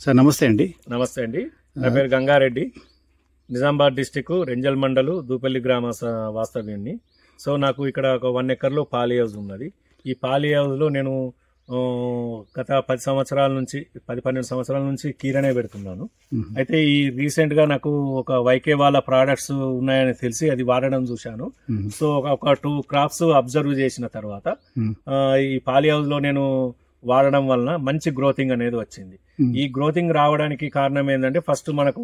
Sir నమస్తే అండి. నమస్తే అండి. నా పేరు గంగారెడ్డి, నిజామాబాద్ డిస్టిక్ రెంజల్ మండలు దూపల్లి గ్రామ వాస్తవ్యాన్ని. సో నాకు ఇక్కడ ఒక 1 ఎకర్లో పాలి హౌస్ ఉన్నది. ఈ పాలి హౌస్లో నేను గత 10 సంవత్సరాల నుంచి 10-12 సంవత్సరాల నుంచి కీరనే పెడుతున్నాను. అయితే ఈ రీసెంట్గా నాకు ఒక వైకే వాళ్ళ ప్రోడక్ట్స్ ఉన్నాయని తెలిసి అది వాడడం చూశాను. సో ఒక 2 క్రాప్స్ అబ్జర్వ్ చేసిన తర్వాత ఈ పాలి హౌస్లో నేను వాడడం వలన మంచి గ్రోతింగ్ అనేది వచ్చింది. ఈ గ్రోతింగ్ రావడానికి కారణం ఏంటంటే ఫస్ట్ మనకు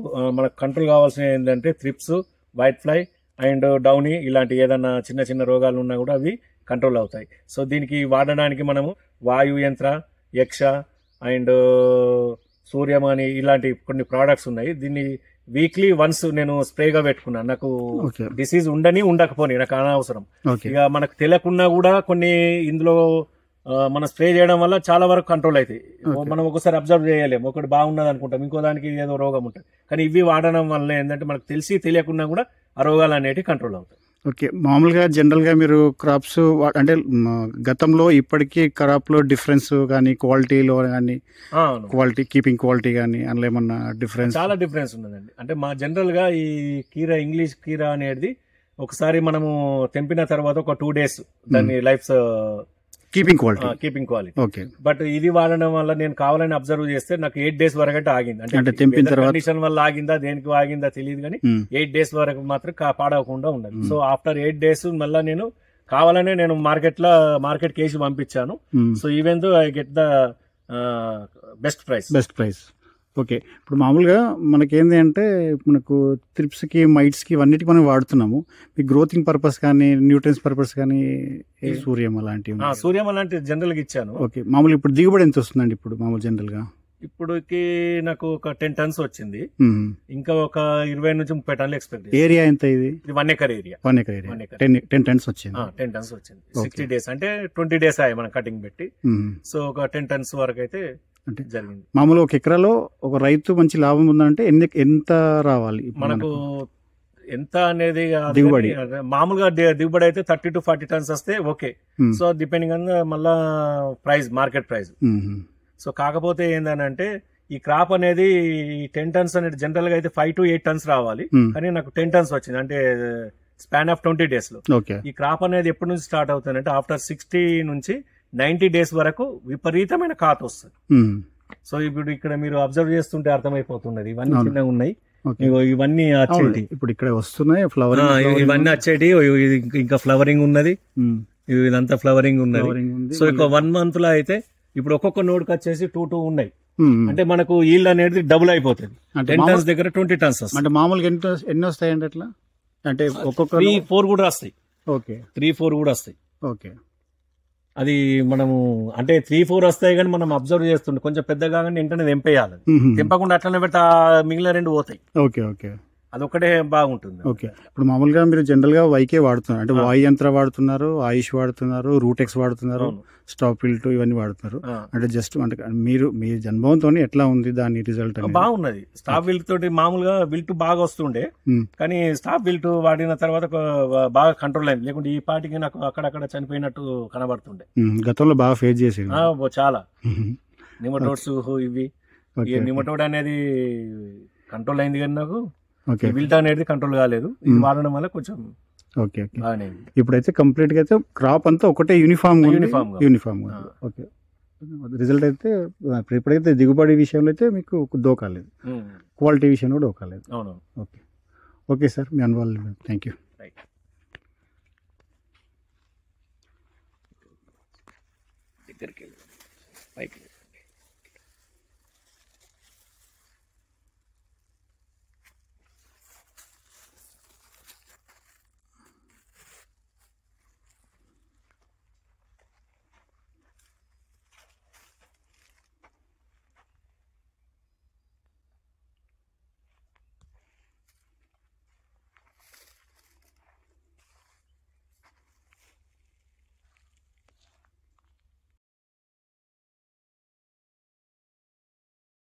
కంట్రోల్ కావాల్సిన ఏంటంటే thrips, white fly and Downey ఇలాంటి ఏదన్నా చిన్న చిన్న రోగాలు ఉన్నా కూడా అవి కంట్రోల్ అవుతాయి. సో దీనికి వాడడానికి మనము వాయు యంత్ర, యక్ష అండ్ సూర్యమాని ఇలాంటి కొన్ని ప్రోడక్ట్స్ ఉన్నాయి. దీన్ని వీక్లీ వన్స్ నేను స్ప్రేగా పెట్టుకున్నాను. నాకు డిసీజ్ ఉండకపోని నాకు అనవసరం. ఇక మనకు తెలియకున్నా కూడా కొన్ని ఇందులో మనం స్ప్రే చేయడం వల్ల చాలా వరకు కంట్రోల్ అవుతాయి. మనం ఒకసారి అబ్జర్వ్ చేయలేము, ఒకటి బాగున్నది అనుకుంటాం, ఇంకో దానికి ఏదో రోగం ఉంటుంది. కానీ ఇవి వాడడం వల్ల ఏంటంటే మనకు తెలిసి తెలియకుండా కూడా ఆ రోగాలు అనేవి కంట్రోల్ అవుతాయి. ఓకే, మామూలుగా జనరల్గా మీరు క్రాప్స్ అంటే గతంలో ఇప్పటికీ క్రాప్లో డిఫరెన్స్ కానీ క్వాలిటీలో కానీ క్వాలిటీ కీపింగ్ క్వాలిటీ కానీ అందులో ఏమన్నా డిఫరెన్స్? చాలా డిఫరెన్స్ ఉన్నదండి. అంటే మా జనరల్గా ఈ కీర ఇంగ్లీష్ కీర అనేది ఒకసారి మనము తెంపిన తర్వాత ఒక 2 days దాన్ని life keeping quality. Okay, but ఇది వాడడం వల్ల నేను కావాలని అబ్జర్వ్ చేస్తే నాకు 8 days వరకు అంటే ఆగింది. అంటే తెంపిన తర్వాత కండిషన్ వల్ల ఆగిందా దేనికి ఆగిందా తెలియదు, కానీ 8 days వరకు మాత్రం పాడవకుండా ఉన్నది. సో ఆఫ్టర్ 8 days మళ్ళీ నేను కావాలనే నేను మార్కెట్ కేసి పంపించాను. So even though I get the best price. Okay, ఇప్పుడు మామూలుగా మనకేంది అంటే మనకు త్రిప్స్కి, మైట్స్కి ఇవన్నిటికి మనం వాడుతున్నాము. మీ గ్రోతింగ్ పర్పస్ కానీ న్యూట్రియన్స్ పర్పస్ కానీ సూర్యం అలాంటివి జనరల్గా ఇచ్చాను. ఓకే, మామూలు ఇప్పుడు దిగుబడి ఎంత వస్తుందండి ఇప్పుడు మామూలు జనరల్గా? ఇప్పుడుకి నాకు ఒక 10 tons వచ్చింది. ఇంకా ఒక 20 నుంచి 30 tons ఎక్స్పెక్ట్. ఏరియా ఎంత ఇది? 1 acre ఏరియా. 10 tons వచ్చింది. 10 tons వచ్చింది. 60 days అంటే 20 days అయ్యాయి మనం కటింగ్ పెట్టి. సో ఒక 10 tons వరకు అయితే జరిగింది. మామూలు ఒక ఎకరాలో ఒక రైతు మంచి లాభం ఉందంటే ఎంత రావాలి మనకు? ఎంత అనేది దిగుబడి మామూలుగా దిగుబడి అయితే 30 to 40 tons వస్తే ఓకే. సో డిపెండింగ్ ఆన్ మళ్ళా మార్కెట్ ప్రైస్. సో కాకపోతే ఏంటంటే ఈ క్రాప్ అనేది 10 tons అనేది జనరల్ గా అయితే 5 to 8 tons రావాలి, కానీ నాకు 10 tons వచ్చింది. అంటే స్పాన్ ఆఫ్ 20 days లో. ఈ క్రాప్ అనేది ఎప్పటి నుంచి స్టార్ట్ అవుతుందంటే ఆఫ్టర్ 60 నుంచి 90 days వరకు విపరీతమైన కాత వస్తుంది. సో ఇప్పుడు ఇక్కడ మీరు అబ్జర్వ్ చేస్తుంటే అర్థమైపోతున్నది, ఇవన్నీ చిన్నగా ఉన్నాయి, ఇవన్నీ వచ్చేటి ఇప్పుడు ఇక్కడ వస్తున్నాయి ఫ్లవరింగ్, ఇవన్నీ వచ్చేటి. ఇంకా ఫ్లవరింగ్ ఉన్నది, ఇదంతా ఫ్లవరింగ్ ఉన్నది. సో ఇక 1 month లో అయితే ఇప్పుడు ఒక్కొక్క నోడ్కి వచ్చేసి 2 ఉన్నాయి. అంటే మనకు ఈల్డ్ అనేది డబుల్ అయిపోతుంది. 10 tons దగ్గర 20 tons వస్తాయి. అంటే మామూలుగా ఎన్ని వస్తాయండి అట్లా? అంటే ఒక్కొక్క 3-4 కూడా వస్తాయి. ఓకే, 3-4 కూడా వస్తాయి. ఓకే, అది మనము అంటే 3-4 వస్తాయి, కానీ మనం అబ్జర్వ్ చేస్తుండే కొంచెం పెద్దగా కానీ వెంటనే తెంపేయాలి. తెంపకుండా అట్లనే పెడితే మిగిలిన 2 పోతాయి. ఓకే ఓకే, అదొక్కటే బాగుంటుంది. ఓకే, ఇప్పుడు మామూలుగా మీరు జనరల్ గా వైకే వాడుతున్నారు, అంటే వాయు యంత్ర వాడుతున్నారు, ఆయుష్ వాడుతున్నారు, రూటెక్స్ వాడుతున్నారు, స్టాప్ ఫిల్ట్ ఇవన్నీ వాడుతున్నారు. అంటే జస్ట్ అంటే మీరు మీ అనుభవంతో ఎట్లా ఉంది దాని రిజల్ట్? బాగున్నది. స్టాప్ విల్ట్ తోటి మామూలుగా విల్ట్ బాగా వస్తుండే, కానీ స్టాప్ విల్ట్ వాడిన తర్వాత బాగా కంట్రోల్ అయింది. లేకుంటే ఈ పాటికి నాకు అక్కడక్కడ చనిపోయినట్టు కనబడుతుండే. గతంలో బాగా ఫేస్ చేసి చాలా నిమటోడ్స్ ఇవి. నిమటోడ్ అనేది కంట్రోల్ అయింది, కానీ నాకు విల్ట్ అనేది కంట్రోల్ కాలేదు. ఇది వాడడం వల్ల కొంచెం ఓకే. ఇప్పుడైతే కంప్లీట్ గా అయితే క్రాప్ అంతా ఒకటే యూనిఫామ్. ఓకే, రిజల్ట్ అయితే ఇప్పుడైతే దిగుబడి విషయంలో అయితే మీకు దోకాలేదు, క్వాలిటీ విషయంలో కూడా దోకాలేదు. ఓకే ఓకే సార్, మీ అనుభవాలు థ్యాంక్ యూ. దగ్గరికి